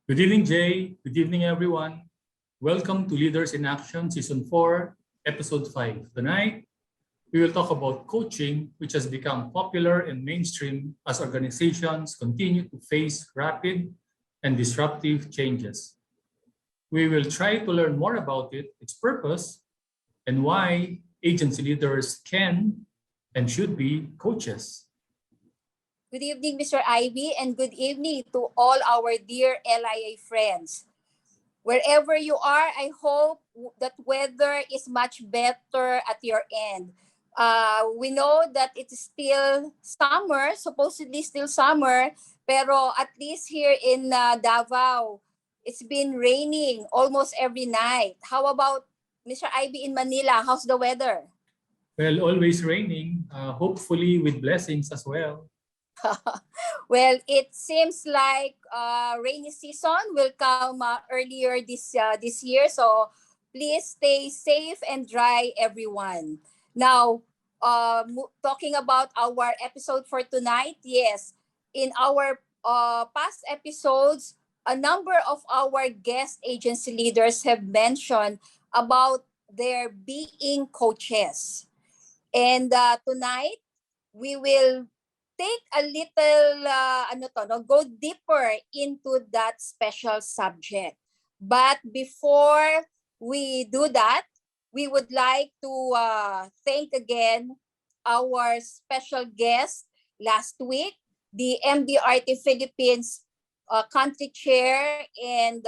Good evening, Jay. Good evening, everyone. Welcome to Leaders in Action, Season 4, Episode 5. Tonight, we will talk about coaching, which has become popular and mainstream as organizations continue to face rapid and disruptive changes. We will try to learn more about it, its purpose, and why agency leaders can and should be coaches. Good evening, Mr. Ivy, and good evening to all our dear LIA friends. Wherever you are, I hope that weather is much better at your end. We know that it's still summer, supposedly still summer, pero at least here in Davao, it's been raining almost every night. How about Mr. Ivy in Manila? How's the weather? Well, always raining, hopefully with blessings as well. Well, it seems like rainy season will come earlier this year. So please stay safe and dry, everyone. Now, talking about our episode for tonight, yes, in our past episodes, a number of our guest agency leaders have mentioned about their being coaches. And tonight, we will take a little go deeper into that special subject. But before we do that, we would like to thank again our special guest last week, the MDRT Philippines country chair and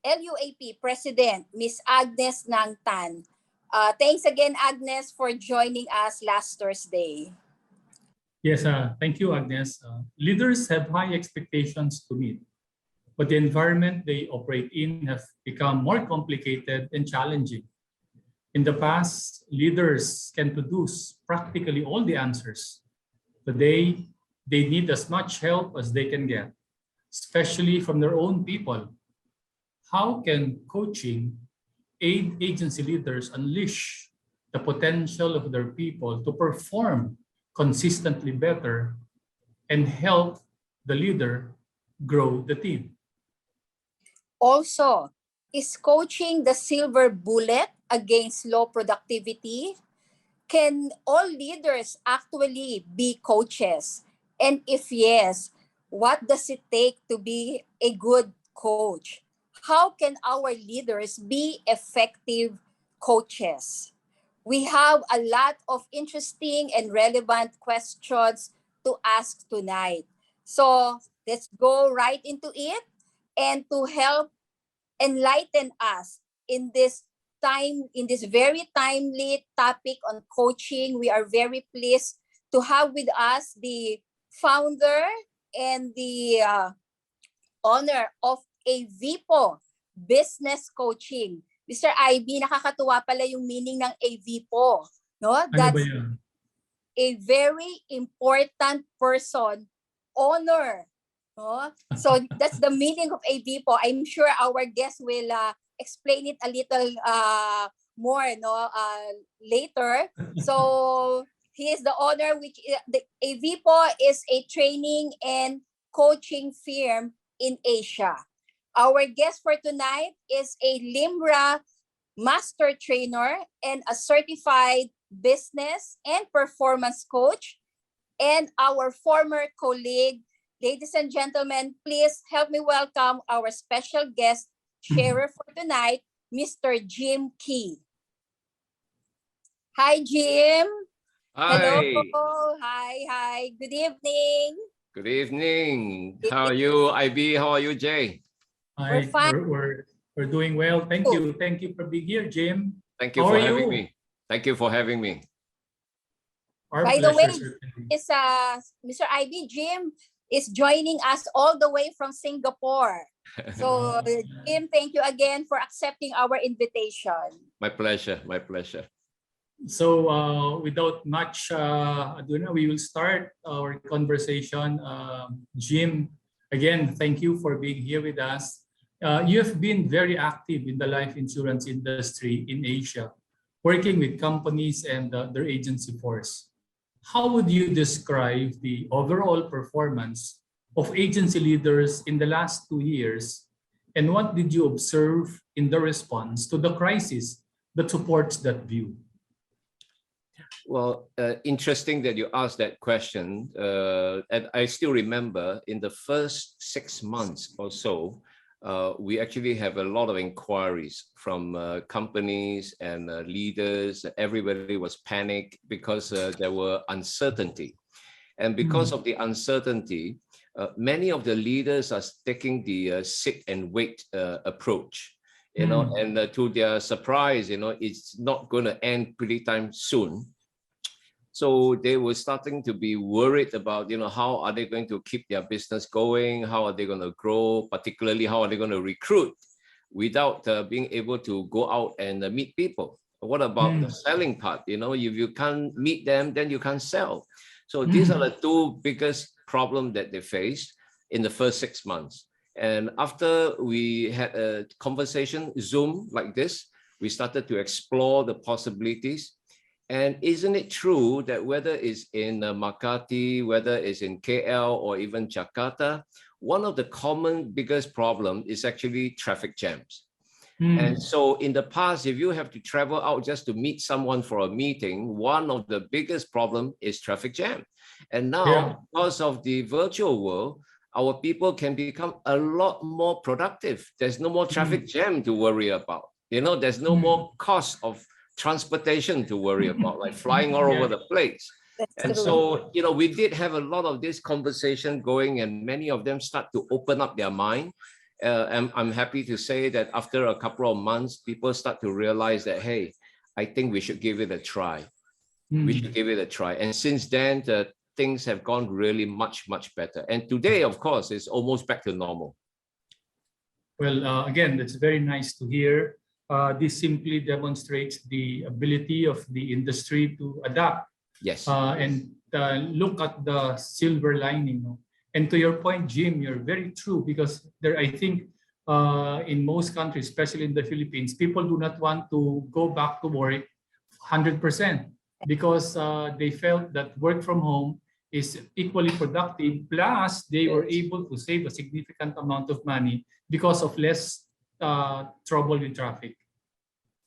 LUAP president, Miss Agnes Nangtan. Thanks again, Agnes, for joining us last Thursday. Yes, thank you, Agnes. Leaders have high expectations to meet, but the environment they operate in have become more complicated and challenging. In the past, leaders can produce practically all the answers. Today, they need as much help as they can get, especially from their own people. How can coaching aid agency leaders unleash the potential of their people to perform consistently better and help the leader grow the team? Also, is coaching the silver bullet against low productivity? Can all leaders actually be coaches? And if yes, what does it take to be a good coach? How can our leaders be effective coaches? We have a lot of interesting and relevant questions to ask tonight. So let's go right into it. And to help enlighten us in this very timely topic on coaching, we are very pleased to have with us the founder and the owner of a VIPO Business Coaching. Mr. IB, nakakatuwa pala yung meaning ng AVPO. No? Ano ba yan? A very important person, honor. No? So that's the meaning of AVPO. I'm sure our guest will explain it a little more later. So he is the owner, which the AVPO is a training and coaching firm in Asia. Our guest for tonight is a Limbra master trainer and a certified business and performance coach, and our former colleague. Ladies and gentlemen, please help me welcome our special guest sharer for tonight, Mr. Jim Kee. Hi, Jim. Hi. Hello. Hi. Good evening. Good evening. How are you, IB? How are you, Jay? Hi, We're fine. we're doing well. Thank you. Thank you for being here, Jim. Thank you How for are having you? me. Thank you for having me. Our By the way, pleasure, certainly. is Mr. IB, Jim is joining us all the way from Singapore. So, Jim, thank you again for accepting our invitation. My pleasure. My pleasure. So without much ado, we will start our conversation. Jim, again, thank you for being here with us. You have been very active in the life insurance industry in Asia, working with companies and their agency force. How would you describe the overall performance of agency leaders in the last 2 years? And what did you observe in the response to the crisis that supports that view? Well, interesting that you asked that question. And I still remember in the first 6 months or so, we actually have a lot of inquiries from companies and leaders. Everybody was panicked because there were uncertainty. And because of the uncertainty, many of the leaders are taking the sit and wait approach. And to their surprise, it's not going to end pretty time soon. So they were starting to be worried about, how are they going to keep their business going? How are they going to grow? Particularly, how are they going to recruit without being able to go out and meet people? What about the selling part? If you can't meet them, then you can't sell. So these are the two biggest problems that they faced in the first 6 months. And after we had a conversation, Zoom like this, we started to explore the possibilities. And isn't it true that whether it's in Makati, whether it's in KL or even Jakarta, one of the common biggest problem is actually traffic jams. And so in the past, if you have to travel out just to meet someone for a meeting, one of the biggest problem is traffic jam. And now, because of the virtual world, our people can become a lot more productive. There's no more traffic jam to worry about. There's no more cost of transportation to worry about, like flying all over the place. And so, we did have a lot of this conversation going, and many of them start to open up their mind. And I'm happy to say that after a couple of months, people start to realize that, hey, I think we should give it a try. We should give it a try. And since then, things have gone really much, much better. And today, of course, it's almost back to normal. Well, again, that's very nice to hear. This simply demonstrates the ability of the industry to adapt. Yes. And look at the silver lining. And to your point, Jim, you're very true, because I think in most countries, especially in the Philippines, people do not want to go back to work 100% because they felt that work from home is equally productive. Plus, they were able to save a significant amount of money because of less trouble with traffic.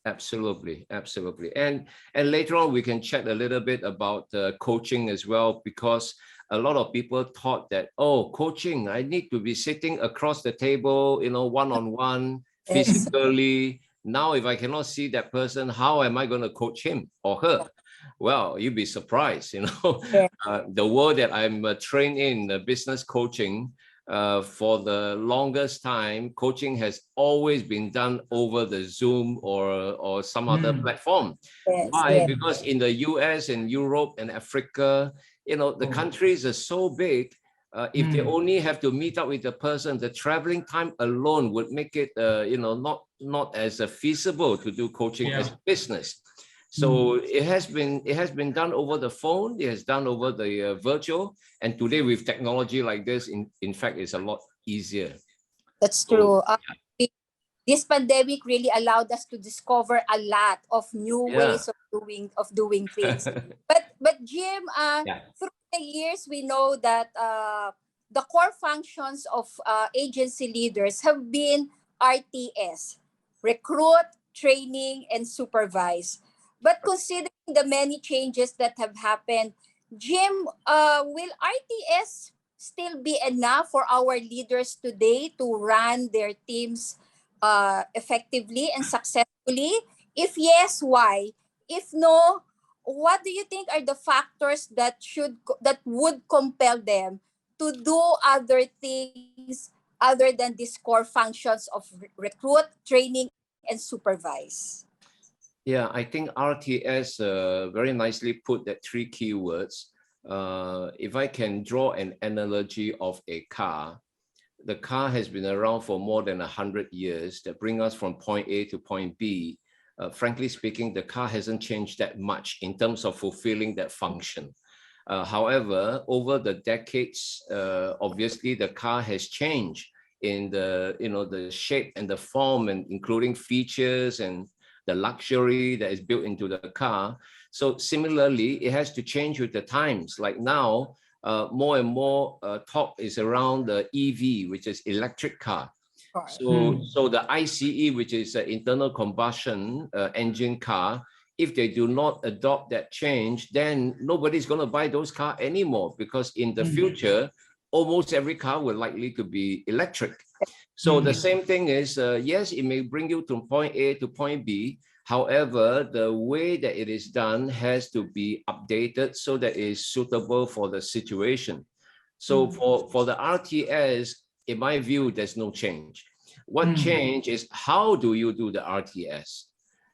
Absolutely, absolutely. And later on, we can chat a little bit about coaching as well, because a lot of people thought that, oh, coaching, I need to be sitting across the table, one-on-one, physically. Now, if I cannot see that person, how am I going to coach him or her? Well, you'd be surprised, the world that I'm trained in, business coaching, for the longest time, coaching has always been done over the Zoom or some other platform. Why? Because in the US and Europe and Africa, the countries are so big. If they only have to meet up with the person, the traveling time alone would make it, not as feasible to do coaching as business. So it has been done over the phone. It has done over the virtual, and today with technology like this, in fact, it's a lot easier. That's true. This pandemic really allowed us to discover a lot of new ways of doing things. But Jim, through the years, we know that the core functions of agency leaders have been RTS: recruit, training, and supervise. But considering the many changes that have happened, Jim, will RTS still be enough for our leaders today to run their teams effectively and successfully? If yes, why? If no, what do you think are the factors that would compel them to do other things other than these core functions of recruit, training, and supervise? Yeah, I think RTS very nicely put that 3 keywords. If I can draw an analogy of a car, the car has been around for more than 100 years that bring us from point A to point B. Frankly speaking, the car hasn't changed that much in terms of fulfilling that function. However, over the decades, obviously the car has changed in the shape and the form, and including features and the luxury that is built into the car. So similarly, it has to change with the times. Like now, more and more talk is around the EV, which is electric car. So the ICE, which is an internal combustion engine car, if they do not adopt that change, then nobody's going to buy those cars anymore, because in the future, almost every car will likely to be electric. So the same thing is, yes, it may bring you from point A to point B. However, the way that it is done has to be updated so that it is suitable for the situation. So for the RTS, in my view, there's no change. What change is, how do you do the RTS?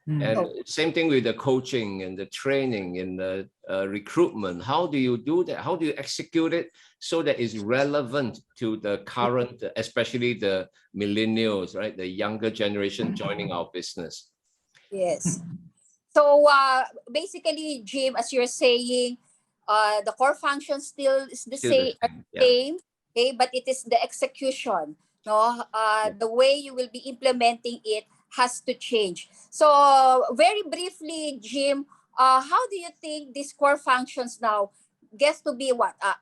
And same thing with the coaching and the training and the recruitment. How do you do that? How do you execute it so that it's relevant to the current, especially the millennials, right? The younger generation joining our business. Yes. So basically, Jim, as you're saying, the core function still is the same, okay, but it is the execution. No, the way you will be implementing it has to change. So very briefly, Jim, how do you think these core functions now gets to be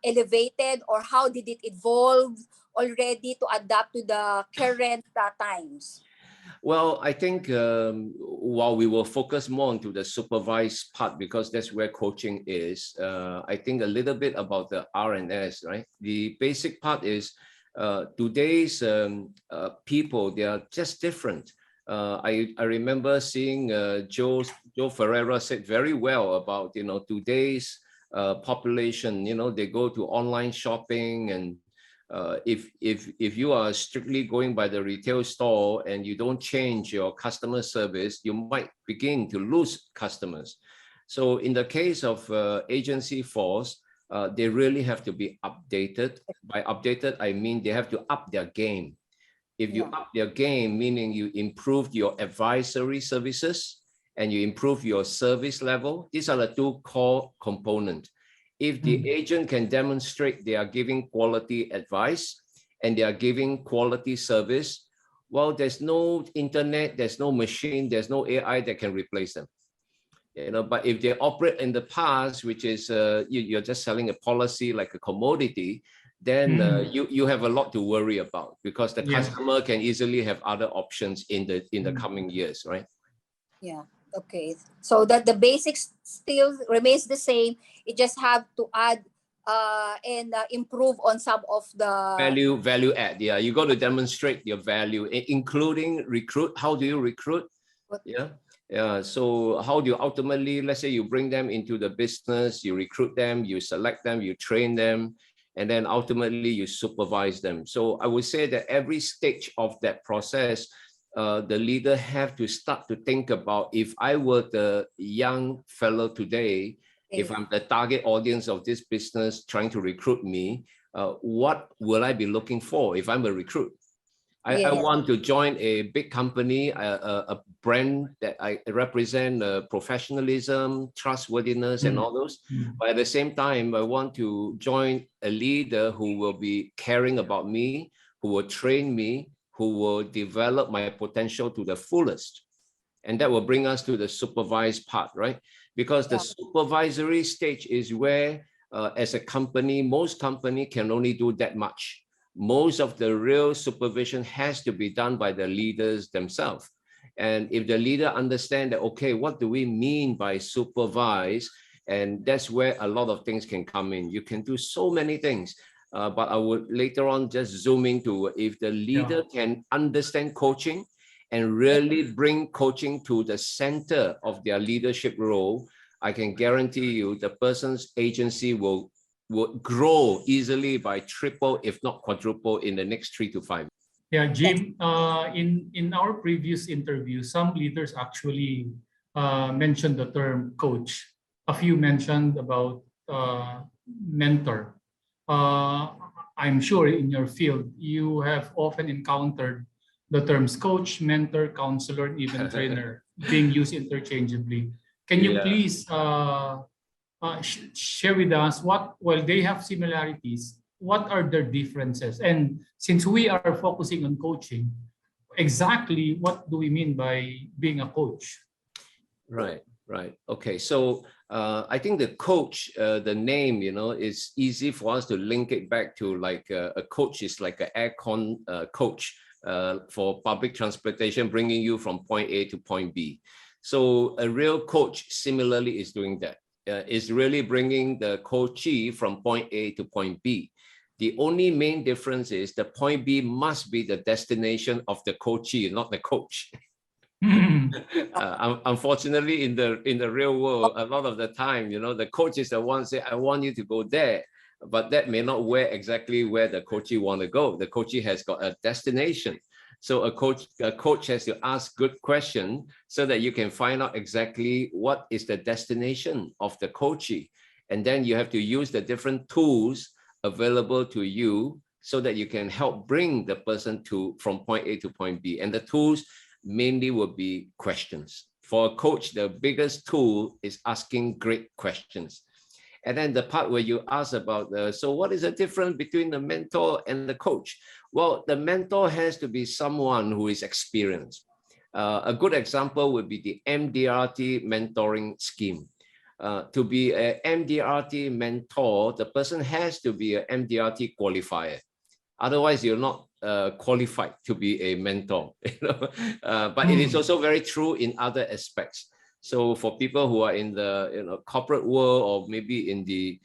elevated, or how did it evolve already to adapt to the current times? Well, I think while we will focus more onto the supervised part, because that's where coaching is, I think a little bit about the R&S, right? The basic part is today's people, they are just different. I remember seeing Joe Ferreira said very well about, today's population, they go to online shopping, and if you are strictly going by the retail store and you don't change your customer service, you might begin to lose customers. So in the case of agency force, they really have to be updated. By updated, I mean they have to up their game. If you up their game, meaning you improve your advisory services and you improve your service level, these are the two core components. If the agent can demonstrate they are giving quality advice and they are giving quality service, well, there's no internet, there's no machine, there's no AI that can replace them. But if they operate in the past, which is you're just selling a policy like a commodity, then you have a lot to worry about, because the customer can easily have other options in the coming years, right? Yeah. Okay. So that the basics still remains the same. You just have to add and improve on some of the value add. Yeah, you got to demonstrate your value, including recruit. How do you recruit? Yeah. So how do you ultimately, let's say you bring them into the business, you recruit them, you select them, you train them, and then ultimately you supervise them. So I would say that every stage of that process, the leader have to start to think about, if I were the young fellow today, if I'm the target audience of this business trying to recruit me, what will I be looking for if I'm a recruit? I want to join a big company, a brand that I represent professionalism, trustworthiness, and all those. But at the same time, I want to join a leader who will be caring about me, who will train me, who will develop my potential to the fullest. And that will bring us to the supervised part, right? Because the supervisory stage is where, as a company, most companies can only do that much. Most of the real supervision has to be done by the leaders themselves. And if the leader understands that, okay, what do we mean by supervise? And that's where a lot of things can come in. You can do so many things. But I would later on just zoom into, if the leader can understand coaching and really bring coaching to the center of their leadership role, I can guarantee you the person's agency will grow easily by triple, if not quadruple, in the next 3 to 5 years. Yeah, Jim, in our previous interview, some leaders actually mentioned the term coach. A few mentioned about mentor. I'm sure in your field, you have often encountered the terms coach, mentor, counselor, and even trainer being used interchangeably. Can you please share with us while they have similarities, what are their differences? And since we are focusing on coaching, exactly what do we mean by being a coach? Right. Right. Okay. So I think the coach, the name, is easy for us to link it back to like a coach is like an aircon coach for public transportation, bringing you from point A to point B. So a real coach similarly is doing that. Is really bringing the coachee from point A to point B. The only main difference is the point B must be the destination of the coachee, not the coach. Unfortunately, in the real world, a lot of the time, the coach is the one say, "I want you to go there," but that may not where exactly where the coachee want to go. The coachee has got a destination, so a coach has to ask good questions so that you can find out exactly what is the destination of the coachee, and then you have to use the different tools available to you so that you can help bring the person from point A to point B, and the tools mainly will be questions. For a coach, the biggest tool is asking great questions. And then the part where you ask about, so what is the difference between the mentor and the coach? Well, the mentor has to be someone who is experienced. A good example would be the MDRT mentoring scheme. To be an MDRT mentor, the person has to be an MDRT qualifier. Otherwise, you're not qualified to be a mentor. But it is also very true in other aspects. So for people who are in the corporate world or maybe in the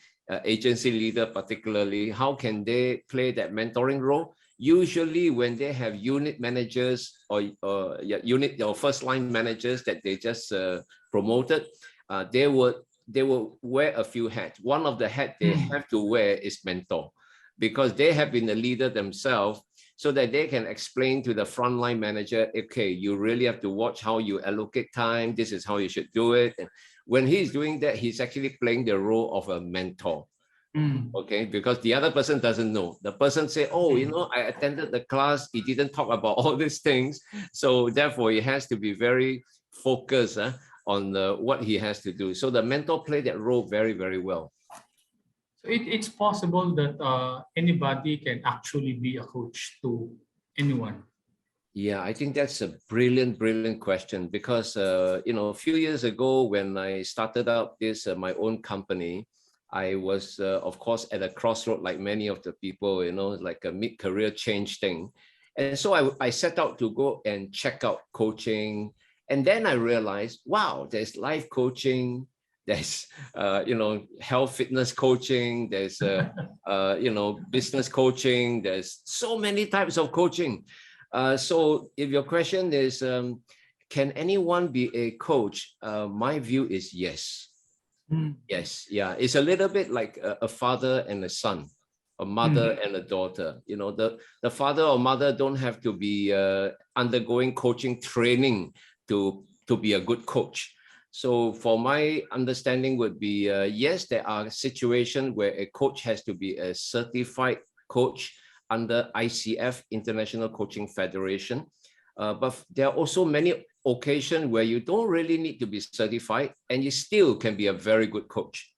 agency leader particularly, how can they play that mentoring role? Usually when they have unit managers or unit or first line managers that they just promoted, they will wear a few hats. One of the hats they have to wear is mentor, because they have been the leader themselves, so that they can explain to the frontline manager, okay, you really have to watch how you allocate time. This is how you should do it. And when he's doing that, he's actually playing the role of a mentor. Okay, because the other person doesn't know. The person say, oh, I attended the class. He didn't talk about all these things. So therefore, he has to be very focused on what he has to do. So the mentor played that role very, very well. So it's possible that anybody can actually be a coach to anyone. Yeah, I think that's a brilliant, brilliant question, because, a few years ago when I started out this, my own company, I was, of course, at a crossroad like many of the people, like a mid-career change thing. And so I set out to go and check out coaching. And then I realized, wow, there's life coaching, there's, health fitness coaching, there's, business coaching, there's so many types of coaching. So if your question is, can anyone be a coach? My view is yes. Yes, yeah. It's a little bit like a father and a son, a mother and a daughter. The father or mother don't have to be undergoing coaching training to be a good coach. So for my understanding would be, yes, there are situations where a coach has to be a certified coach under ICF, International Coaching Federation. But there are also many occasions where you don't really need to be certified and you still can be a very good coach.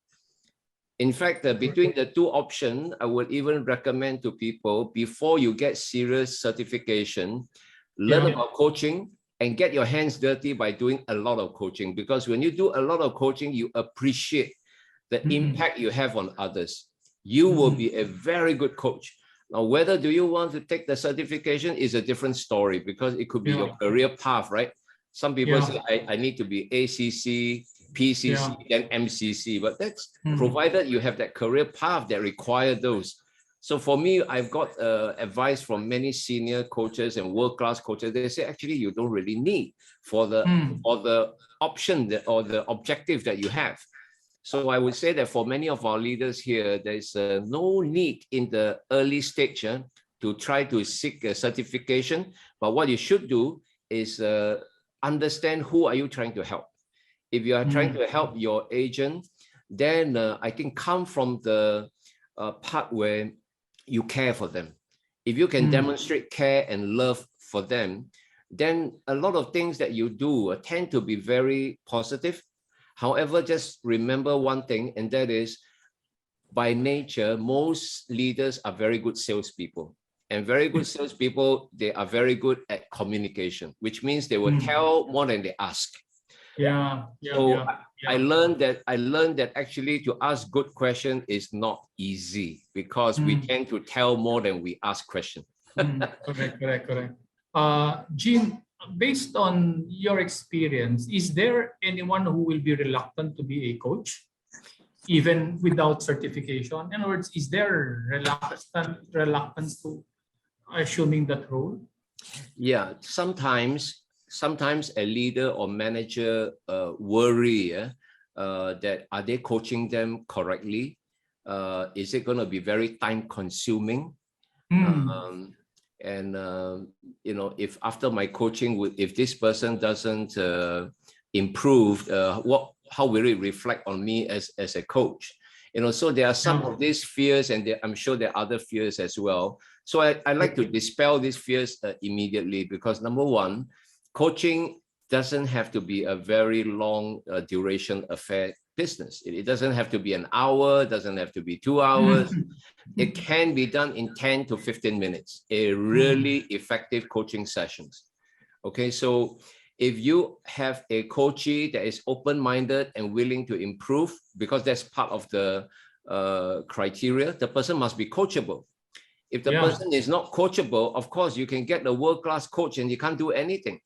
In fact, between the two options, I would even recommend to people, before you get serious certification, learn about coaching and get your hands dirty by doing a lot of coaching. Because when you do a lot of coaching, you appreciate the impact you have on others. You will be a very good coach. Now, whether do you want to take the certification is a different story, because it could be your career path, right? Some people say, I need to be ACC, PCC, then MCC, but that's provided you have that career path that require those. So for me, I've got advice from many senior coaches and world-class coaches. They say, actually, you don't really need for the option or the objective that you have. So I would say that for many of our leaders here, there's no need in the early stage to try to seek a certification. But what you should do is understand who are you trying to help. If you are trying to help your agent, then I think come from the part where you care for them. If you can demonstrate care and love for them, then a lot of things that you do tend to be very positive. However, just remember one thing, and that is, by nature, most leaders are very good salespeople. And very good salespeople, they are very good at communication, which means they will tell more than they ask. Yeah. So I learned that actually to ask good question is not easy because we tend to tell more than we ask question. Correct. Jim, based on your experience, is there anyone who will be reluctant to be a coach, even without certification? In other words, is there reluctance to assuming that role? Yeah, sometimes a leader or manager worry that are they coaching them correctly? Is it going to be very time consuming? You know, if after my coaching, if this person doesn't improve, how will it reflect on me as a coach? You know, so there are some of these fears, and I'm sure there are other fears as well. So I like to dispel these fears immediately, because number one, coaching doesn't have to be a very long duration affair business. It doesn't have to be an hour, it doesn't have to be 2 hours. It can be done in 10 to 15 minutes, a really effective coaching sessions. Okay, so if you have a coachee that is open-minded and willing to improve, because that's part of the criteria, the person must be coachable. If the person is not coachable, of course, you can get a world-class coach and you can't do anything.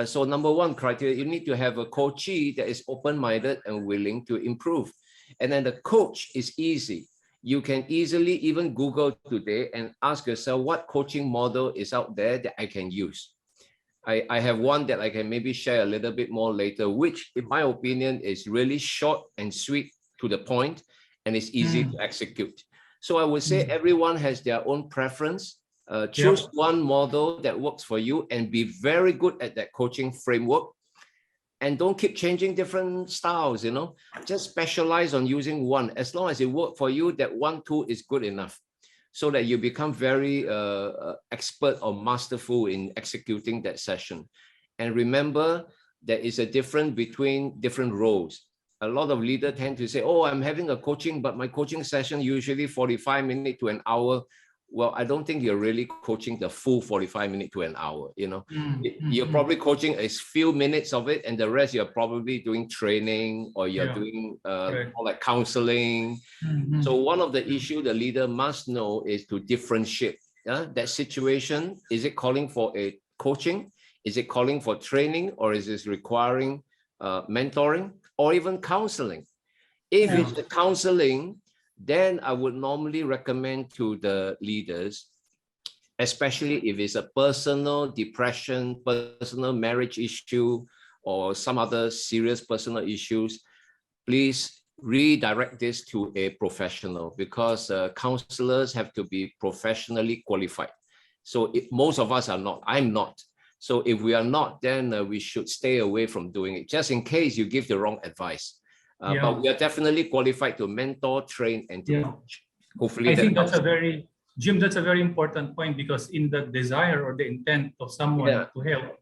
So number one criteria, you need to have a coachee that is open-minded and willing to improve. And then the coach is easy. You can easily even Google today and ask yourself what coaching model is out there that I can use. I have one that I can maybe share a little bit more later, which in my opinion is really short and sweet to the point, and it's easy to execute. So I would say everyone has their own preference. Choose one model that works for you and be very good at that coaching framework. And don't keep changing different styles, you know, just specialize on using one. As long as it works for you, that one tool is good enough, so that you become very expert or masterful in executing that session. And remember, there is a difference between different roles. A lot of leaders tend to say, oh, I'm having a coaching, but my coaching session usually 45 minutes to an hour. Well, I don't think you're really coaching the full 45 minutes to an hour. You know, you're probably coaching a few minutes of it, and the rest you're probably doing training, or you're doing all like counseling. So one of the issues the leader must know is to differentiate that situation. Is it calling for a coaching? Is it calling for training, or is it requiring mentoring or even counseling? If it's the counseling, then I would normally recommend to the leaders, especially if it's a personal depression, personal marriage issue, or some other serious personal issues, please redirect this to a professional, because counselors have to be professionally qualified. So most of us are not. I'm not. So if we are not, then we should stay away from doing it, just in case you give the wrong advice. But we are definitely qualified to mentor, train, and to coach. Hopefully, I think that's Jim, that's a very important point, because in the desire or the intent of someone to help,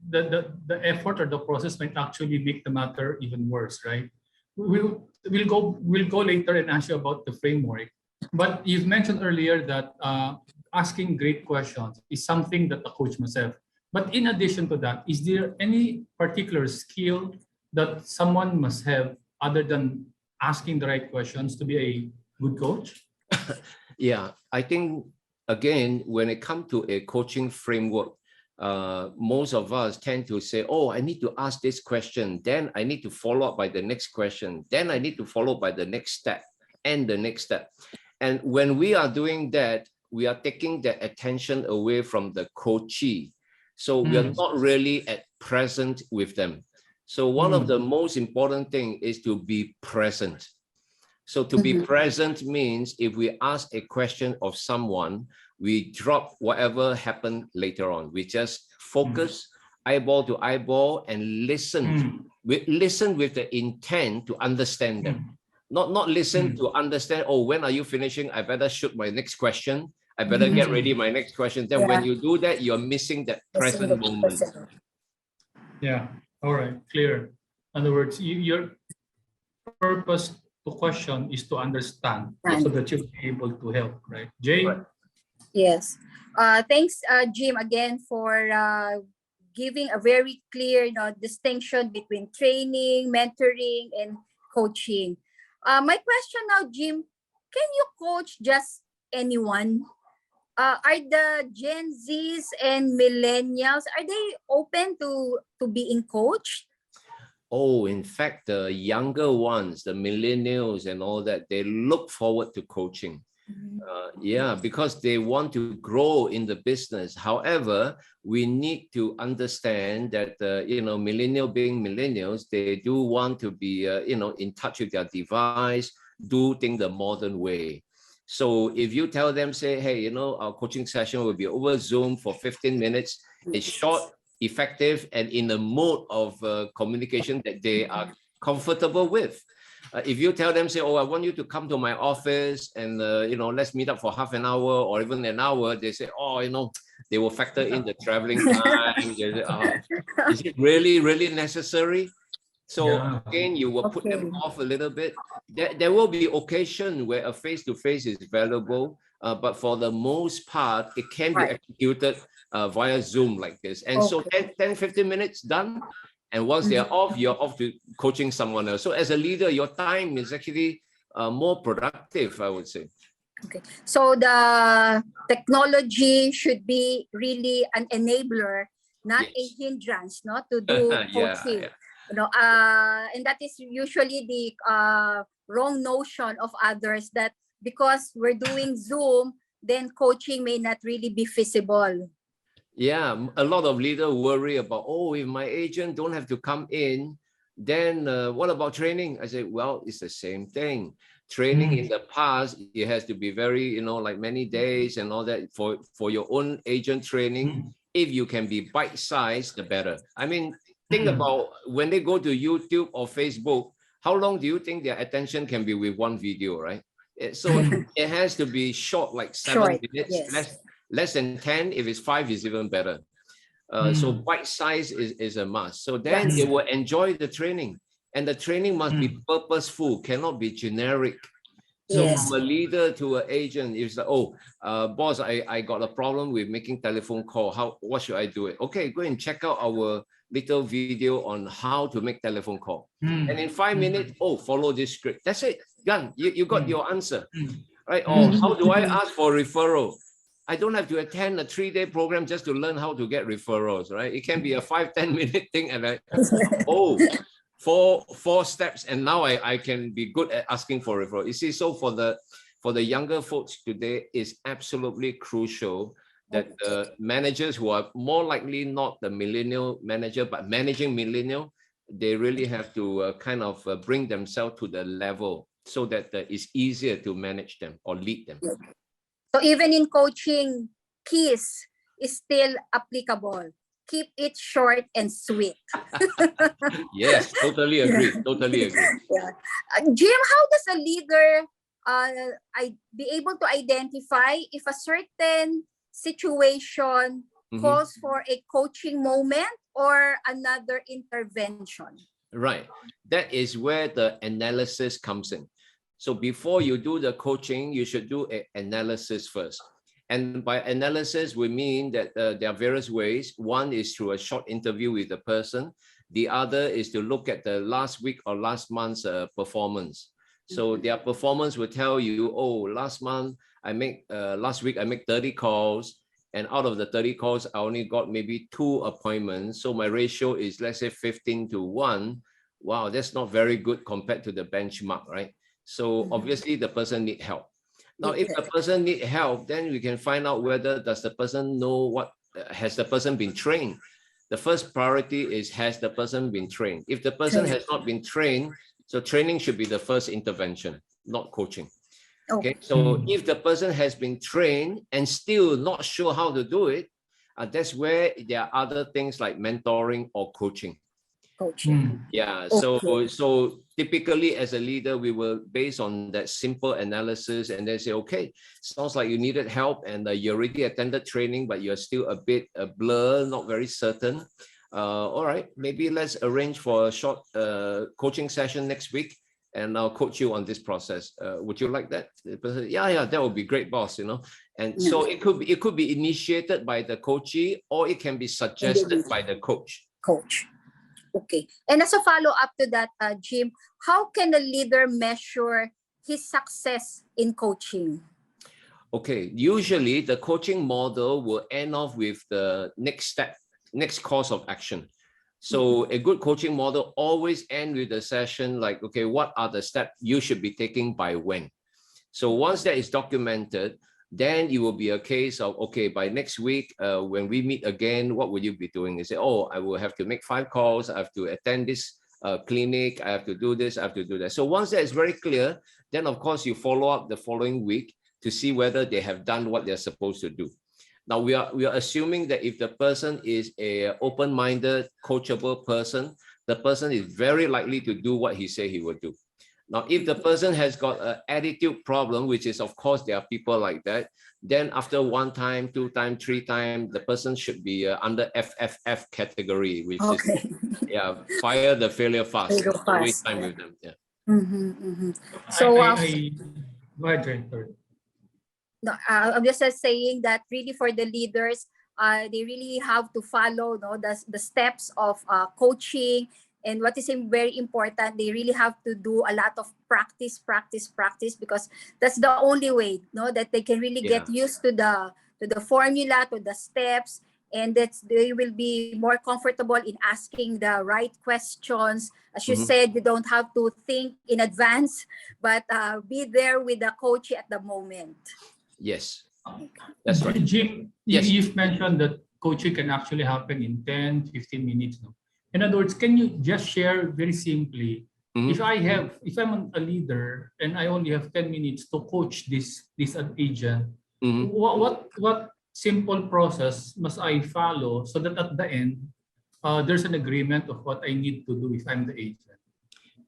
the effort or the process might actually make the matter even worse, right? We'll go later and ask you about the framework. But you've mentioned earlier that asking great questions is something that a coach must have. But in addition to that, is there any particular skill that someone must have other than asking the right questions to be a good coach? Yeah, I think, again, when it comes to a coaching framework, most of us tend to say, oh, I need to ask this question, then I need to follow up by the next question, then I need to follow by the next step and the next step. And when we are doing that, we are taking the attention away from the coachee. So we are not really at present with them. So one of the most important things is to be present. So to be present means if we ask a question of someone, we drop whatever happened later on. We just focus eyeball to eyeball and listen. We listen with the intent to understand them. Not listen to understand, oh, when are you finishing? I better shoot my next question. I better get ready my next question. Then when you do that, you're missing that present moment. Yeah. All right. Clear. In other words, your purpose to question is to understand, so that you'll be able to help, right? Jay? Yes. Thanks, Jim, again for giving a very clear distinction between training, mentoring, and coaching. My question now, Jim, can you coach just anyone? Are the Gen Zs and millennials, are they open to being coached? Oh, in fact, the younger ones, the millennials and all that, they look forward to coaching. Yeah, because they want to grow in the business. However, we need to understand that, millennial being millennials, they do want to be, in touch with their device, do things the modern way. So if you tell them, say, hey, our coaching session will be over Zoom for 15 minutes, it's short, effective, and in a mode of communication that they are comfortable with. If you tell them, say, oh, I want you to come to my office and, let's meet up for half an hour or even an hour, they say, oh, they will factor in the traveling time. Is it really, really necessary? So again, you will put them off a little bit. There will be occasion where a face-to-face is valuable, but for the most part, it can be executed via Zoom like this. And so 10, 15 minutes done. And once they're off, you're off to coaching someone else. So as a leader, your time is actually more productive, I would say. Okay. So the technology should be really an enabler, not a hindrance, to do coaching. And that is usually the wrong notion of others, that because we're doing Zoom, then coaching may not really be feasible. Yeah, a lot of leaders worry about, oh, if my agent don't have to come in, then what about training? I say, well, it's the same thing. Training in the past, it has to be very, like many days and all that for your own agent training. If you can be bite-sized, the better. I mean, think about when they go to YouTube or Facebook, how long do you think their attention can be with one video, right? So it has to be short, like 7 minutes, less than 10. If it's 5, is even better. So bite size is a must. So then they will enjoy the training, and the training must be purposeful, cannot be generic. So from a leader to an agent, it's like, oh, boss, I got a problem with making telephone call. What should I do it? Okay, go and check out our little video on how to make telephone call. And in 5 minutes, follow this script. That's it. Done. You got your answer. Right? Or how do I ask for referral? I don't have to attend a 3-day program just to learn how to get referrals, right? It can be a 5-10 minute thing, and four steps, and now I can be good at asking for referral. You see, so for the younger folks today, it's absolutely crucial that managers who are more likely not the millennial manager, but managing millennial, they really have to kind of bring themselves to the level so that it's easier to manage them or lead them. So even in coaching, keys is still applicable. Keep it short and sweet. Yes, totally agree. Totally agree. Jim, how does a leader be able to identify if a certain situation calls for a coaching moment or another intervention? Right. That is where the analysis comes in. So before you do the coaching, you should do an analysis first. And by analysis, we mean that there are various ways. One is through a short interview with the person. The other is to look at the last week or last month's performance. So their performance will tell you, oh, last week I make 30 calls. And out of the 30 calls, I only got maybe 2 appointments. So my ratio is, let's say, 15-1. Wow, that's not very good compared to the benchmark, right? So obviously the person needs help. Now, if the person needs help, then we can find out whether does the person know has the person been trained. The first priority is, has the person been trained? If the person has not been trained, so training should be the first intervention, not coaching. Okay, so if the person has been trained and still not sure how to do it, that's where there are other things like mentoring or coaching. Yeah, so typically as a leader, we will base on that simple analysis and then say, okay, sounds like you needed help and you already attended training, but you're still a bit blur, not very certain. All right, maybe let's arrange for a short coaching session next week. and I'll coach you on this process. Would you like that? The person, yeah, that would be great, boss, you know. And so it could be initiated by the coachee, or it can be suggested by the coach. Okay. And as a follow-up to that, Jim, how can a leader measure his success in coaching? Okay, usually the coaching model will end off with the next step, next course of action. So a good coaching model always ends with a session like, okay, what are the steps you should be taking by when? So once that is documented, then it will be a case of, okay, by next week, when we meet again, what will you be doing? You say, oh, I will have to make 5 calls. I have to attend this clinic. I have to do this. I have to do that. So once that is very clear, then of course you follow up the following week to see whether they have done what they're supposed to do. Now we are assuming that if the person is a open-minded, coachable person, the person is very likely to do what he say he will do. Now, if the person has got an attitude problem, which is, of course, there are people like that, then after 1 time, 2 time, 3 time, the person should be under FFF category, which is, yeah, fire the failure fast. Don't waste time with them. Yeah. So, go ahead, Jennifer. No, I'm just saying that really for the leaders, they really have to follow the steps of coaching. And what is very important, they really have to do a lot of practice, because that's the only way that they can really get used to the formula, to the steps, and that they will be more comfortable in asking the right questions. As you said, you don't have to think in advance, but be there with the coach at the moment. Yes, that's right. Jim, you've mentioned that coaching can actually happen in 10, 15 minutes. No? In other words, can you just share very simply, if I'm a leader and I only have 10 minutes to coach this agent, what simple process must I follow so that at the end, there's an agreement of what I need to do if I'm the agent?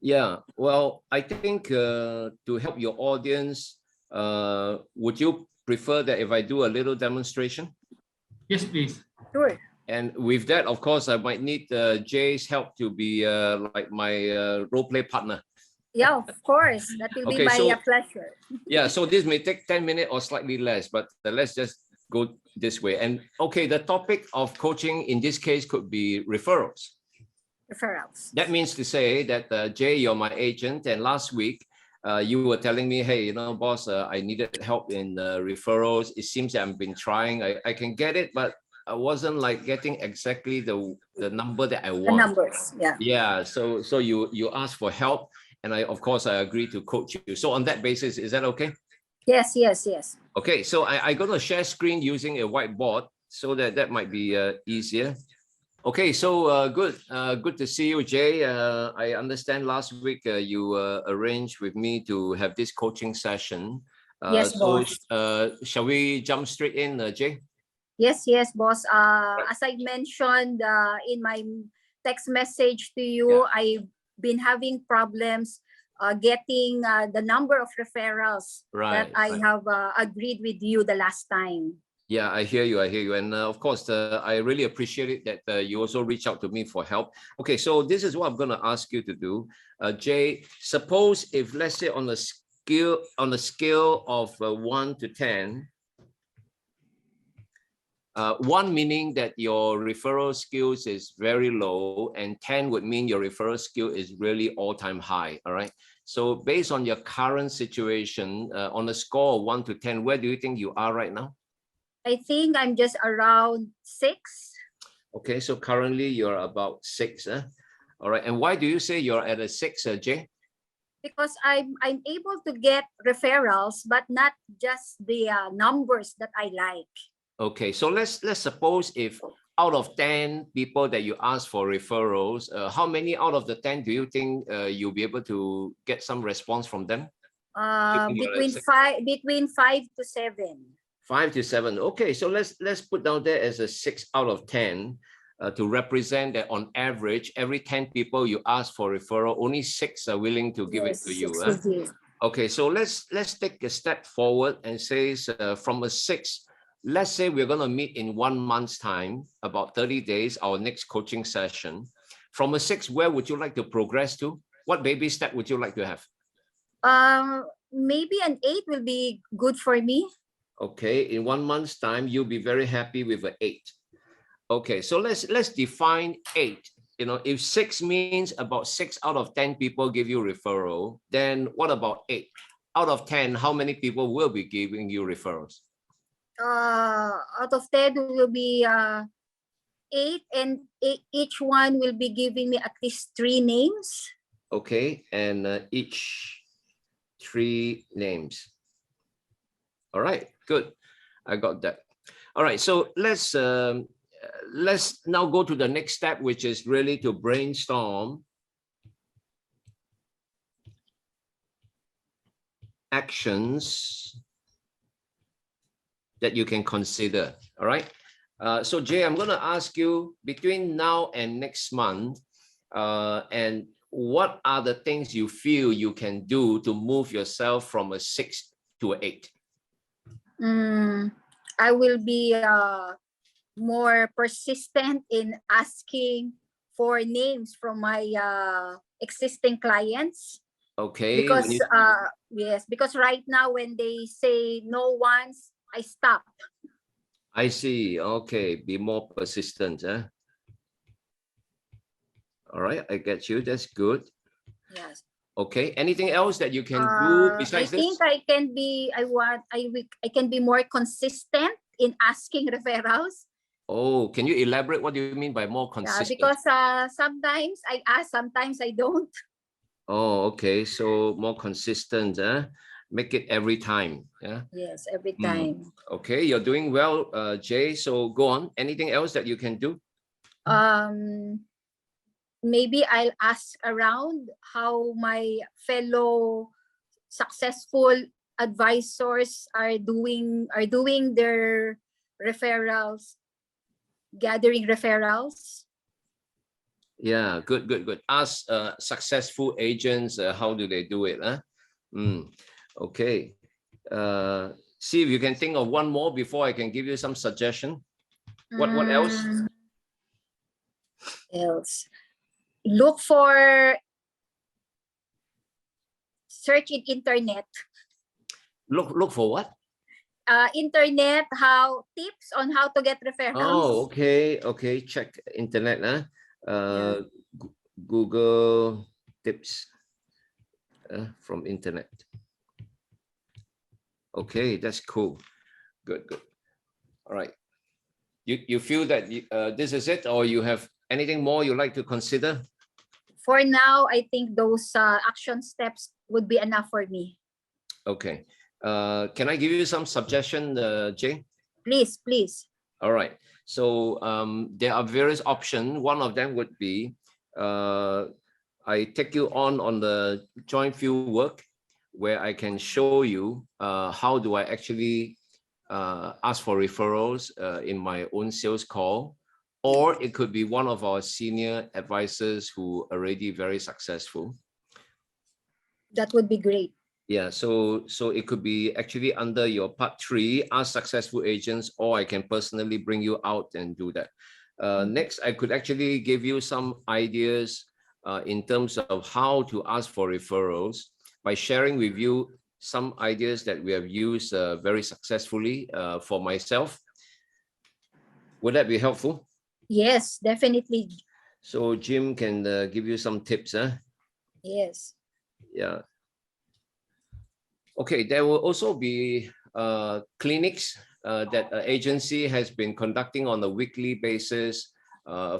Yeah, well, I think to help your audience, would you prefer that if I do a little demonstration? Yes, please. Sure. And with that, of course, I might need Jay's help to be like my role play partner. Yeah, of course. That will be my pleasure. Yeah, so this may take 10 minutes or slightly less, but let's just go this way. And okay, the topic of coaching in this case could be referrals. Referrals. That means to say that, Jay, you're my agent. And last week, you were telling me, hey, boss, I needed help in referrals. It seems that I've been trying. I can get it, but I wasn't like getting exactly the number that I want. The numbers, yeah. Yeah, so you asked for help, and I agreed to coach you. So on that basis, is that okay? Yes. Okay, so I'm going to share screen using a whiteboard so that might be easier. Okay, so good to see you, Jay. I understand last week you arranged with me to have this coaching session. Yes, boss. Shall we jump straight in, Jay? Yes, boss. As I mentioned in my text message to you, I've been having problems getting the number of referrals that I have agreed with you the last time. Yeah, I hear you. And of course, I really appreciate it that you also reach out to me for help. Okay, so this is what I'm going to ask you to do. Jay, suppose if, let's say on a scale of 1 to 10, 1 meaning that your referral skills is very low, and 10 would mean your referral skill is really all-time high. All right. So based on your current situation, on a score of 1 to 10, where do you think you are right now? I think I'm just around 6. Okay, so currently you're about 6. All right. And why do you say you're at a 6, Jay? Because I'm able to get referrals, but not just the numbers that I like. Okay, so let's suppose if out of 10 people that you ask for referrals, how many out of the 10 do you think you'll be able to get some response from them? Between 5 to 7. 5 to 7. Okay, so let's put down there as a 6 out of 10 to represent that on average, every 10 people you ask for referral, only 6 are willing to give it to you. Okay, so let's take a step forward and say from a 6. Let's say we're going to meet in 1 month's time, about 30 days, our next coaching session. From a 6, where would you like to progress to? What baby step would you like to have? Maybe an 8 will be good for me. Okay, in 1 month's time, you'll be very happy with an 8. Okay, so let's define 8. You know, if 6 means about 6 out of 10 people give you referral, then what about 8? Out of 10, how many people will be giving you referrals? Out of 10 will be 8, and each one will be giving me at least 3 names. Okay, and each 3 names. All right, good. I got that. All right, so let's now go to the next step, which is really to brainstorm actions that you can consider. All right. So Jay, I'm going to ask you between now and next month, and what are the things you feel you can do to move yourself from a 6 to an 8? I will be more persistent in asking for names from my existing clients. Okay. Because yes, because right now when they say no once, I stop. I see. Okay, be more persistent. Huh? All right, I get you. That's good. Yes. Okay. Anything else that you can do besides this? I think I can be. I can be more consistent in asking referrals. Oh, can you elaborate? What do you mean by more consistent? Because sometimes I ask, sometimes I don't. Oh, okay. So more consistent. Make it every time. Yeah. Yes, every time. Okay, you're doing well, Jay. So go on. Anything else that you can do? Maybe I'll ask around how my fellow successful advisors are doing their referrals, gathering referrals. Yeah, good. Ask successful agents how do they do it? Okay. See if you can think of one more before I can give you some suggestion. What else? Look for search in internet. Look for what? Internet, how tips on how to get referrals. Oh, okay. Check internet. Google tips from internet. Okay, that's cool. Good. All right. You feel that this is it, or you have anything more you like to consider? For now, I think those action steps would be enough for me. Okay. Can I give you some suggestion, Jay? Please. All right. So there are various options. One of them would be I take you on the joint field work where I can show you how do I actually ask for referrals in my own sales call, or it could be one of our senior advisors who are already very successful. That would be great. Yeah, so it could be actually under your part 3, ask successful agents, or I can personally bring you out and do that. Next, I could actually give you some ideas in terms of how to ask for referrals by sharing with you some ideas that we have used very successfully for myself. Would that be helpful? Yes, definitely. So Jim can give you some tips. Yes. Yeah. Okay, there will also be clinics that an agency has been conducting on a weekly basis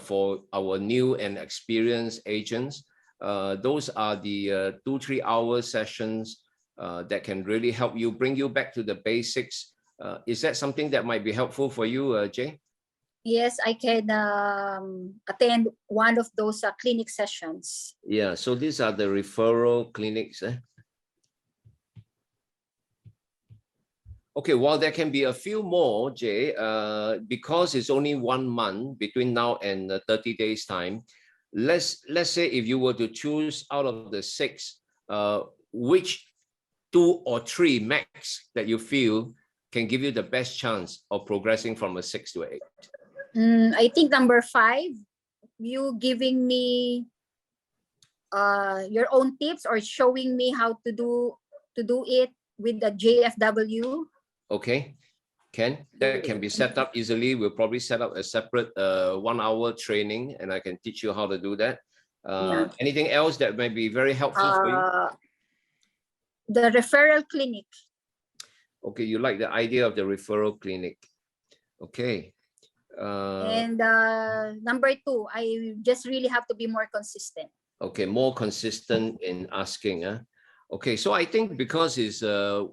for our new and experienced agents. Those are the 2-3 hour sessions that can really help you, bring you back to the basics. Is that something that might be helpful for you, Jay? Yes, I can attend one of those clinic sessions. Yeah, so these are the referral clinics. Okay, while there can be a few more, Jay, because it's only 1 month between now and 30 days time, let's say if you were to choose out of the 6, which 2 or 3 max that you feel can give you the best chance of progressing from a 6 to 8? I think number 5, you giving me your own tips or showing me how to do it with the JFW? Okay, Ken, that can be set up easily. We'll probably set up a separate 1-hour training, and I can teach you how to do that. Anything else that may be very helpful for you? The referral clinic. Okay, you like the idea of the referral clinic. Okay. And number 2, I just really have to be more consistent. Okay, more consistent in asking. Okay, so I think because it's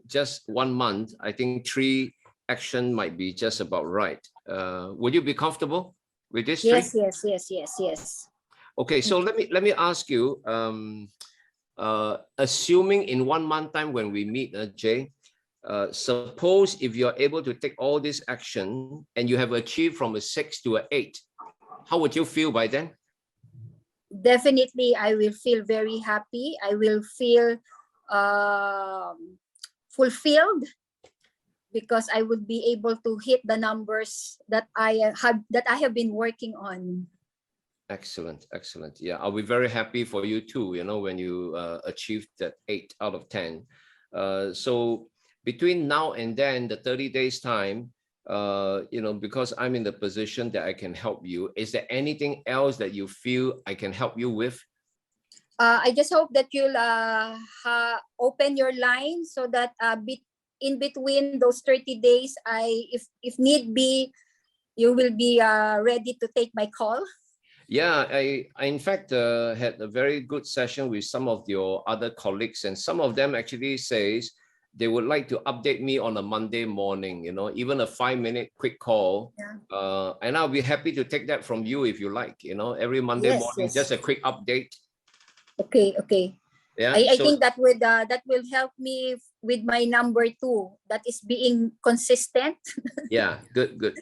just 1 month, I think 3 action might be just about right. Would you be comfortable with this 3? Yes. Okay, so let me ask you, assuming in 1 month time when we meet, Jay, suppose if you're able to take all this action and you have achieved from a 6 to an 8, how would you feel by then? Definitely, I will feel very happy. I will feel fulfilled, because I would be able to hit the numbers that I have been working on. Excellent. Yeah, I'll be very happy for you too, when you achieve that 8 out of 10. So between now and then, the 30 days time, because I'm in the position that I can help you, is there anything else that you feel I can help you with? I just hope that you'll open your line so that in between those 30 days, if need be, you will be ready to take my call. Yeah, I in fact had a very good session with some of your other colleagues, and some of them actually says they would like to update me on a Monday morning, even a 5-minute quick call. And I'll be happy to take that from you if you like, every Monday morning, just a quick update. Okay. Yeah, I think that will help me with my number 2, that is being consistent. Yeah, good.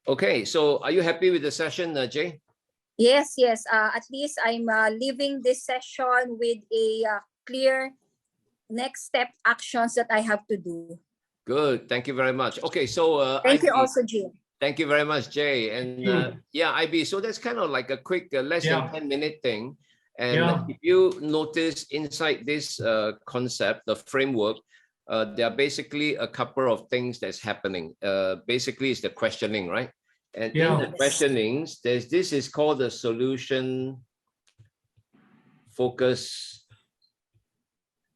Okay, so are you happy with the session, Jay? Yes. At least I'm leaving this session with a clear next step actions that I have to do. Good. Thank you very much. Okay, so thank IB, you also, Jim. Thank you very much, Jay. And yeah, IB, so that's kind of like a quick less than 10-minute thing. And if you notice inside this concept, the framework, there are basically a couple of things that's happening. Basically, it's the questioning, right? And in the questionings, this is called the solution focus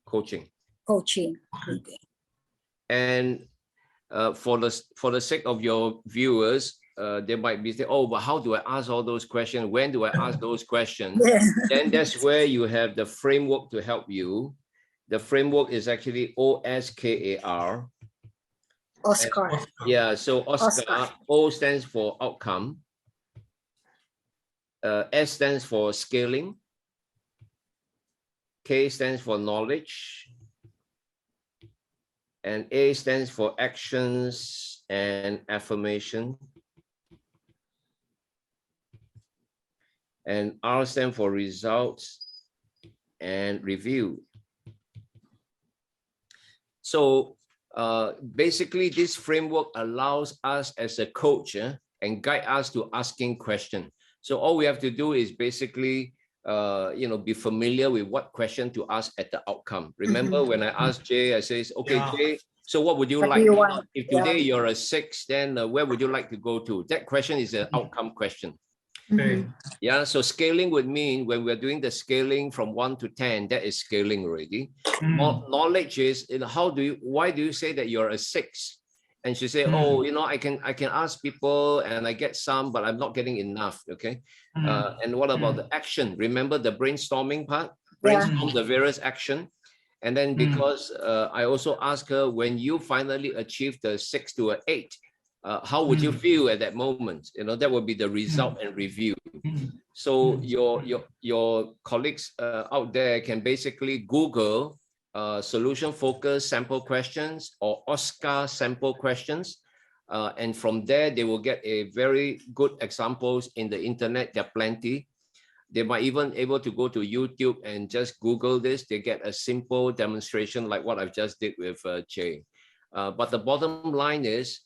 coaching. Okay. And for the sake of your viewers, they might be saying, oh, but how do I ask all those questions? When do I ask those questions? Then that's where you have the framework to help you. The framework is actually OSKAR. Oscar. Yeah, so Oscar. O stands for outcome. S stands for scaling. K stands for knowledge. And A stands for actions and affirmation. And R stands for results and review. So basically, this framework allows us as a coach and guide us to asking questions. So all we have to do is basically, be familiar with what question to ask at the outcome. Remember when I asked Jay, I says, okay, Jay, so what would you like? If today you're a 6, then where would you like to go to? That question is an outcome question. Okay. Yeah, so scaling would mean when we're doing the scaling from 1 to 10, that is scaling already. Knowledge is, why do you say that you're a 6? And she say, oh, I can ask people and I get some, but I'm not getting enough. Okay. And what about the action? Remember the brainstorming part? Brainstorm the various action. And then because I also ask her, when you finally achieve the 6 to an 8, how would you feel at that moment? That would be the result and review. So your colleagues out there can basically Google solution focus sample questions or Oscar sample questions. And from there, they will get a very good examples in the internet. There are plenty. They might even able to go to YouTube and just Google this. They get a simple demonstration like what I've just did with Jay. But the bottom line is,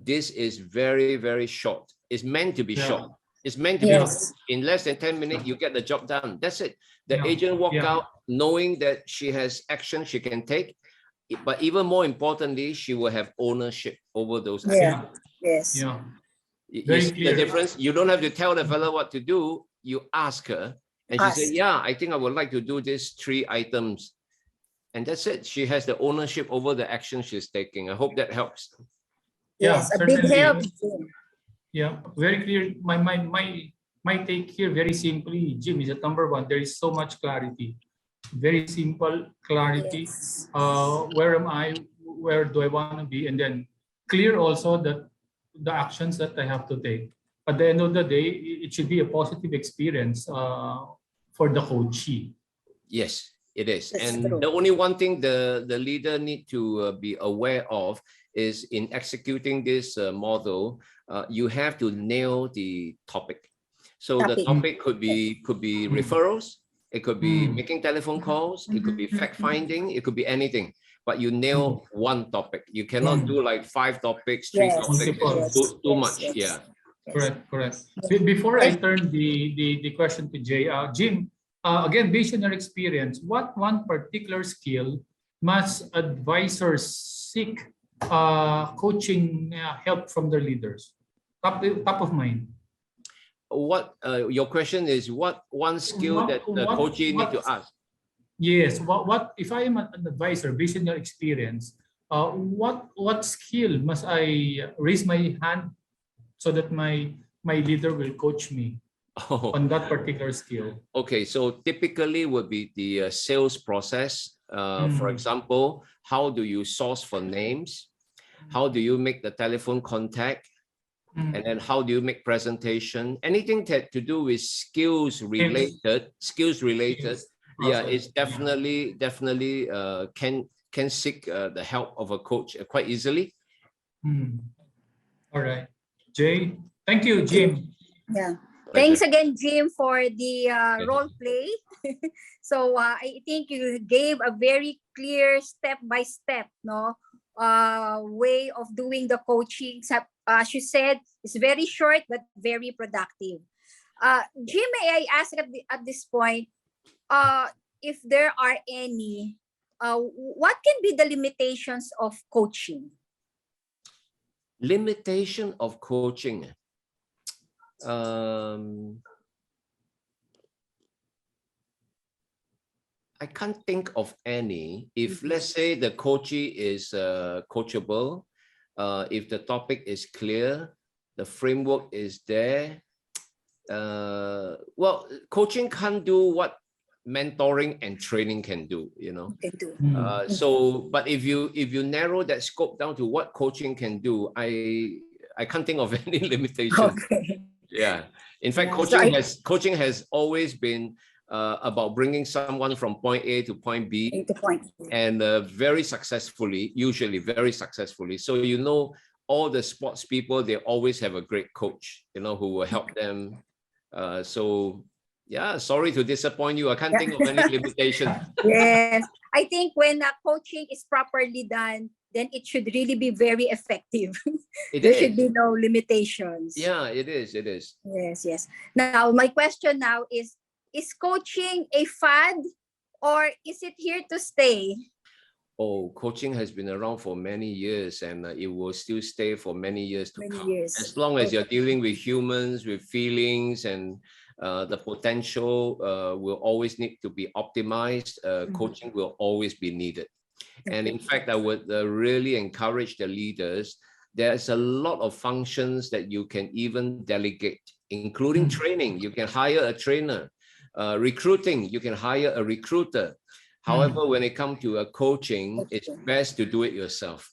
this is very, very short. It's meant to be short. It's meant to be Yes. in less than 10 minutes, you get the job done. That's it. The Yeah. agent walk Yeah. out knowing that she has action she can take. But even more importantly, she will have ownership over those actions. Yeah. Yes. Yeah. You Very see the clear. difference? You don't have to tell the fellow what to do. You ask her and she said, Ask. yeah, I think I would like to do these 3 items. And that's it. She has the ownership over the action she's taking. I hope that helps. Yeah, Yes, a big certainly. help. Yeah, very clear. My take here, very simply, Jim, is that number one, there is so much clarity. Very simple clarity. Yes. Where am I? Where do I want to be? And then clear also that the actions that I have to take. At the end of the day, it should be a positive experience for the coachee. Yes, it is. That's And true. the only one thing the leader need to be aware of is in executing this model, you have to nail the topic. So the topic could be referrals, it could be making telephone calls, it could be fact finding, it could be anything. But you nail one topic. You cannot do like 5 topics, 3 Yes. topics. Multiple. Too much. Yes. Yeah. Correct. Before I turn the question to Jay, Jim, again, based on your experience, what one particular skill must advisors seek coaching help from their leaders? Top of mind. What your question is? What one skill that the coachee need to ask? Yes. What if I am an advisor based on your experience? What skill must I raise my hand so that my leader will coach me on that particular skill? Okay, so typically would be the sales process. For example, how do you source for names? How do you make the telephone contact? And then how do you make presentation? Anything that to do with skills related. Yes. Yeah, it's definitely can seek the help of a coach quite easily. All right, Jay. Thank you, Jim. Yeah. Pleasure. Thanks again, Jim, for the role play. So I think you gave a very clear step-by-step way of doing the coaching. As you said, it's very short but very productive. Jim, may I ask at this point, if there are any, what can be the limitations of coaching? Limitation of coaching. I can't think of any. If let's say the coachee is coachable, if the topic is clear, the framework is there. Well, coaching can't do what mentoring and training can do, you know. So, but if you narrow that scope down to what coaching can do, I can't think of any limitation. Okay. Yeah. In fact, Yeah. coaching has always been about bringing someone from point A to point B, and very successfully, usually very successfully. So you know, all the sports people, they always have a great coach, you know, who will help them. So yeah, sorry to disappoint you. I can't think of any limitation. Yes, I think when coaching is properly done, then it should really be very effective. There should be no limitations. Yeah, it is. Yes. Now, my question now is coaching a fad or is it here to stay? Oh, coaching has been around for many years and it will still stay for many years to come. As long as you're dealing with humans, with feelings, and the potential will always need to be optimized, coaching will always be needed. And in fact, I would really encourage the leaders. There's a lot of functions that you can even delegate, including training. You can hire a trainer. Recruiting, you can hire a recruiter. However, when it comes to a coaching, it's best to do it yourself.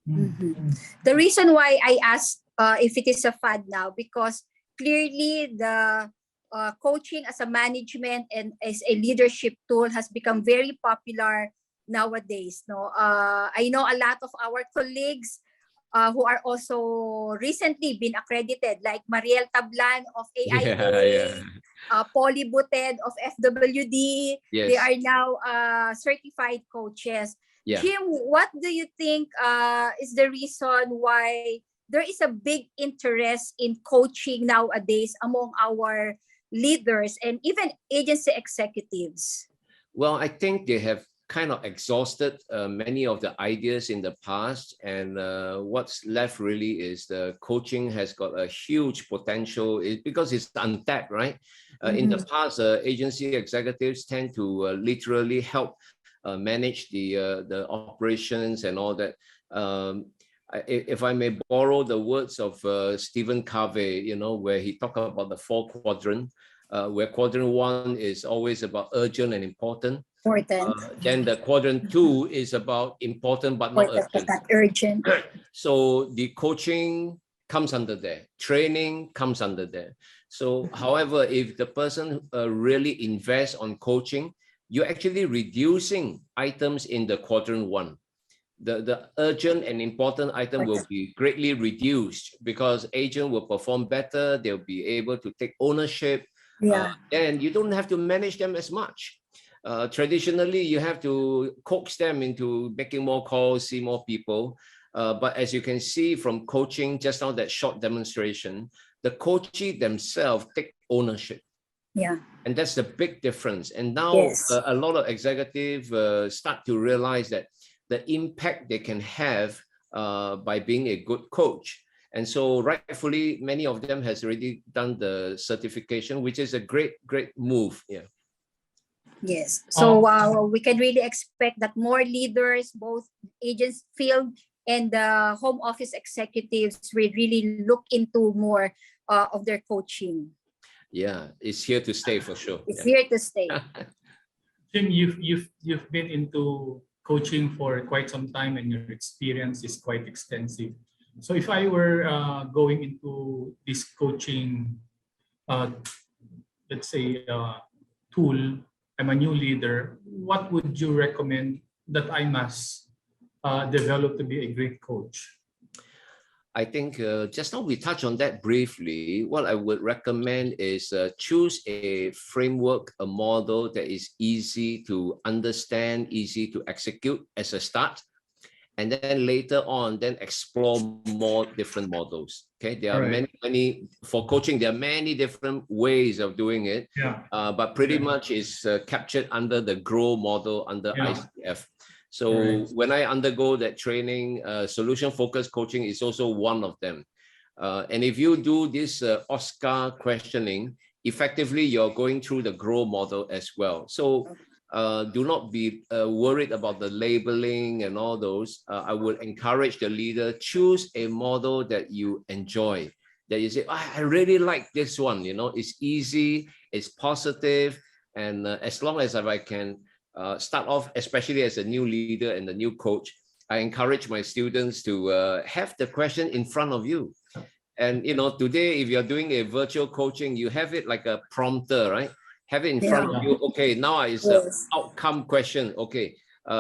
The reason why I asked if it is a fad now, because clearly the coaching as a management and as a leadership tool has become very popular nowadays. I know a lot of our colleagues who are also recently been accredited, like Mariel Tablan of AIA, Polly Buted of FWD. They are now certified coaches. Jim, what do you think is the reason why there is a big interest in coaching nowadays among our leaders and even agency executives? Well, I think they have kind of exhausted many of the ideas in the past, and what's left really is the coaching has got a huge potential because it's untapped, right? In the past, agency executives tend to literally help manage the operations and all that. If I may borrow the words of Stephen Covey, where he talked about the 4 quadrant, where quadrant 1 is always about urgent and important. Then the quadrant 2 is about important but not urgent. So the coaching comes under there, training comes under there. So, however, if the person really invests on coaching, you're actually reducing items in the quadrant 1. The urgent and important item will be greatly reduced because agent will perform better. They'll be able to take ownership. And you don't have to manage them as much. Traditionally, you have to coax them into making more calls, see more people. But as you can see from coaching, just now that short demonstration, the coachee themselves take ownership. And that's the big difference. And now a lot of executives start to realize that the impact they can have by being a good coach. And so rightfully, many of them has already done the certification, which is a great move. Yes. So we can really expect that more leaders, both agents field and the home office executives, will really look into more of their coaching. Yeah, it's here to stay for sure. It's here to stay. Jim, you've been into coaching for quite some time, and your experience is quite extensive. So if I were going into this coaching, let's say, tool, I'm a new leader, what would you recommend that I must develop to be a great coach? I think just now we touched on that briefly. What I would recommend is choose a framework, a model that is easy to understand, easy to execute as a start. And then later on, then explore more different models. Okay, there are many for coaching. There are many different ways of doing it. But pretty much is captured under the GROW model under ICF. So when I undergo that training, solution-focused coaching is also one of them. And if you do this Oscar questioning, effectively you're going through the GROW model as well. So do not be worried about the labeling and all those. I would encourage the leader, choose a model that you enjoy, that you say, I really like this one, it's easy, it's positive. And as long as I can start off, especially as a new leader and a new coach, I encourage my students to have the question in front of you. And, today, if you're doing a virtual coaching, you have it like a prompter, right? Have it in front of you. Okay, now it's the outcome question. Okay,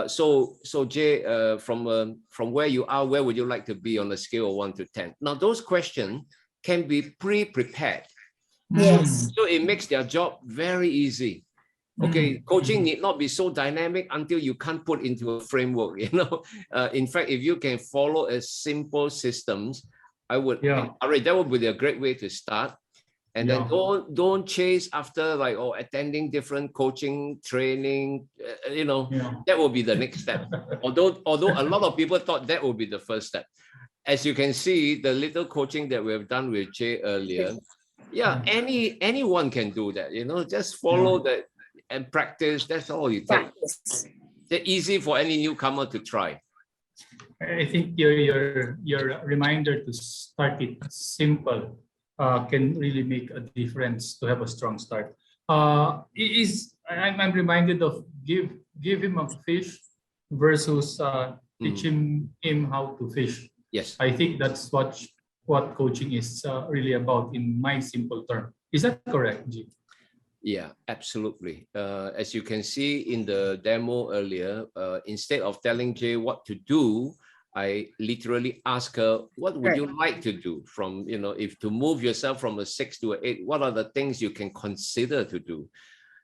so Jay, from where you are, where would you like to be on a scale of 1 to 10? Now, those questions can be pre-prepared. So it makes their job very easy. Okay, coaching need not be so dynamic until you can't put into a framework. In fact, if you can follow a simple systems, I would encourage, that would be a great way to start. And then don't chase after attending different coaching training. That will be the next step. Although a lot of people thought that would be the first step. As you can see, the little coaching that we've done with Jay earlier, anyone can do that. Just follow that and practice. That's all you take. It's easy for any newcomer to try. I think your reminder to start it simple can really make a difference to have a strong start. I'm reminded of give him a fish versus teaching him how to fish. Yes, I think that's what coaching is really about in my simple term. Is that correct, Jim? Yeah, absolutely. As you can see in the demo earlier, instead of telling Jay what to do, I literally ask her, what would you like to do from, if to move yourself from a 6 to an 8, what are the things you can consider to do?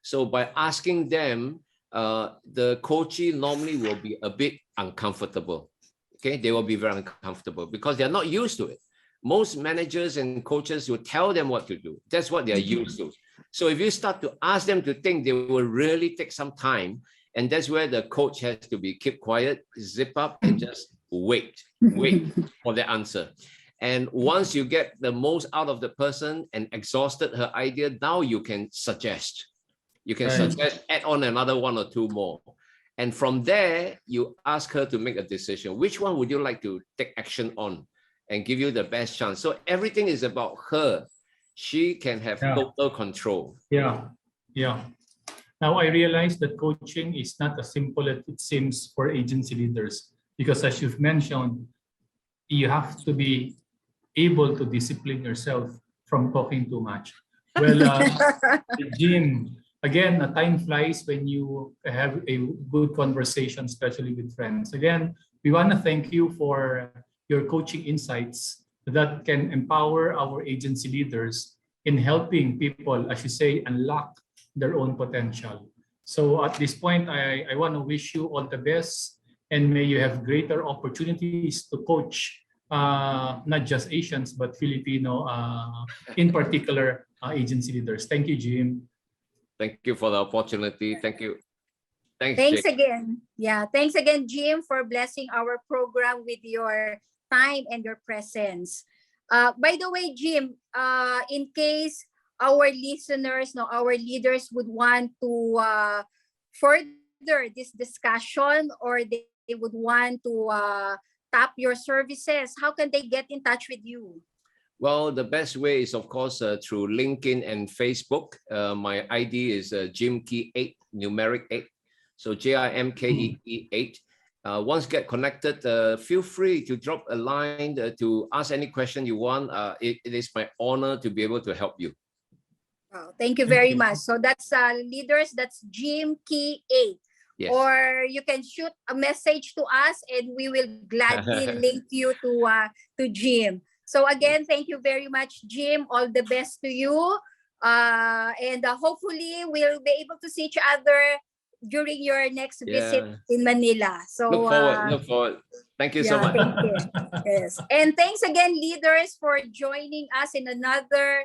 So by asking them, the coachee normally will be a bit uncomfortable. Okay, they will be very uncomfortable because they're not used to it. most managers and coaches will tell them what to do. That's what they're used to. So if you start to ask them to think, they will really take some time. And that's where the coach has to be keep quiet, zip up, and just wait for the answer. And once you get the most out of the person and exhausted her idea, now you can suggest. You can suggest, add on another one or two more. And from there, you ask her to make a decision. Which one would you like to take action on and give you the best chance? So everything is about her. She can have total control. Yeah. Now I realize that coaching is not as simple as it seems for agency leaders, because as you've mentioned, you have to be able to discipline yourself from talking too much. Well, Jim, again, time flies when you have a good conversation, especially with friends. Again, we want to thank you for your coaching insights that can empower our agency leaders in helping people, as you say, unlock their own potential. So at this point, I want to wish you all the best, and may you have greater opportunities to coach not just Asians, but Filipino, in particular, agency leaders. Thank you, Jim. Thank you for the opportunity. Thank you. Thanks Jake. again. Yeah, thanks again, Jim, for blessing our program with your time and your presence. By the way, Jim, in case our listeners, our leaders would want to further this discussion, or they would want to tap your services, how can they get in touch with you? Well, the best way is, of course, through LinkedIn and Facebook. My ID is Jim Kee 8, numeric 8. So JIMKEE 8. Once get connected, feel free to drop a line to ask any question you want. It is my honor to be able to help you. Oh, thank you very much. So that's leaders, that's Jim Kee 8. Yes. Or you can shoot a message to us and we will gladly link you to Jim. So again, thank you very much, Jim. All the best to you. And hopefully we'll be able to see each other during your next visit in Manila. So look forward. Thank you so much. Thank you. Yes. And thanks again, leaders, for joining us in another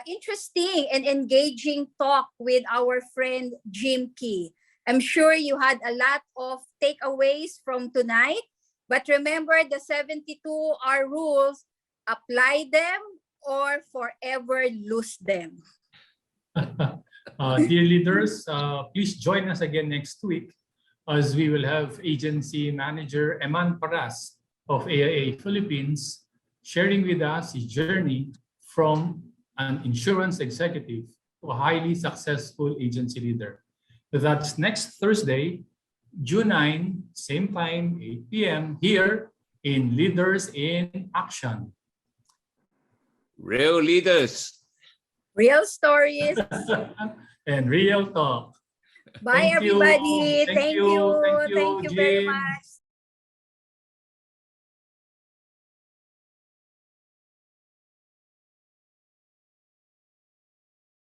interesting and engaging talk with our friend Jim Kee. I'm sure you had a lot of takeaways from tonight, but remember the 72-hour rules. Apply them or forever lose them. Dear leaders, please join us again next week, as we will have Agency Manager Eman Paras of AIA Philippines sharing with us his journey from an insurance executive to a highly successful agency leader. That's next Thursday, June 9, same time, 8 p.m. here in Leaders in Action. Real leaders. Real stories. And real talk. Bye, everybody. Thank you. Thank you very much.